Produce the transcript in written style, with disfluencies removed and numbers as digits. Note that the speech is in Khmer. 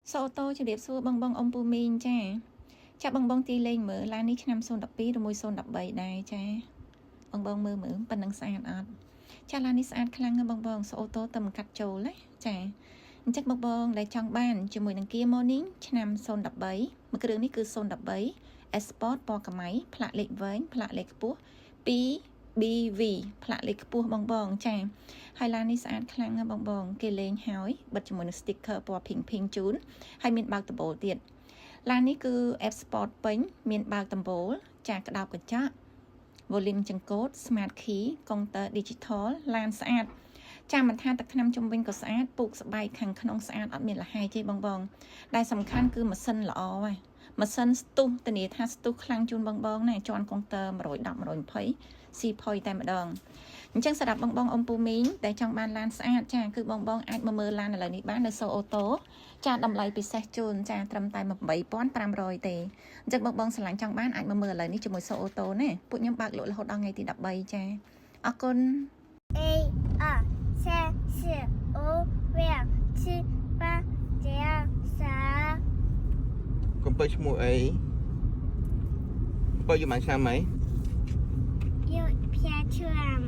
Số ô tô cho điệp xua bong bong ông Pù Minh cha. Cha bong bong ti lên mở lan ní năm xôn đập bí rồi mùi xôn đập bầy đài cha. Bong bong mơ mở bần năng sàn ọt. Cha lan ní sàn khăn bong bong số ô tô tầm cắt trầu lấy cha. Chắc bong bong lại trong bàn cho mùi năng kia morning năm xôn đập bấy. Mà cái đường ní cứ xôn đập bấy. Esport bò cả máy, plạ lệch với, plạ lệch búa. BV ផ្លាកលេខខ្ពស់បងបងចាហើយឡាននេះស្អាតខ្លាំងណាស់បងបងគេលេងហើយបិទជាមួយនឹង sticker ពណ៌ pink ជូនហើយមានបើកដំបូលទៀតឡាននេះគឺ F Sport ពេញមានបើកដំបូលចាក្តោបកញ្ចក់ volume ចង្កូត smart key counter digital ឡានស្អាតចាំមិនថាទឹកថ្នាំជំវិញក៏ស្អាតពូកស្បែកខាងក្នុងស្អាតអត់មានលហាយទេបងបងដែលសំខាន់គឺម៉ាស៊ីនល្អហើយម៉ាស៊ីនស្ទុះធានាថាស្ទុះខ្លាំងជូនបងបងណាជាន់កុងទ័រ110 120 ស៊ីផុយតែម្ដងអញ្ចឹងសម្រាប់បងបងអ៊ំពូមីងតែចង់បានឡានស្អាតចាគឺបងបងអាចមកមើលឡានឥឡូវនេះបាននៅសូអូតូចាតម្លៃពិសេសជូនចាត្រឹមតែ 8500 ទេអញ្ចឹងបងបងស្រឡាញ់ចង់បានអាចមកមើលឥឡូវនេះជាមួយសូអូតូណាពួកខ្ញុំបើកលក់រហូតដល់ថ្ងៃទី13ចាអរគុណ 1 2 3 4 5 6 7 8 9 10 កុំបើឈ្មោះអីបើយកបានឆ្នាំហ្មង យកផ្ទះឈាម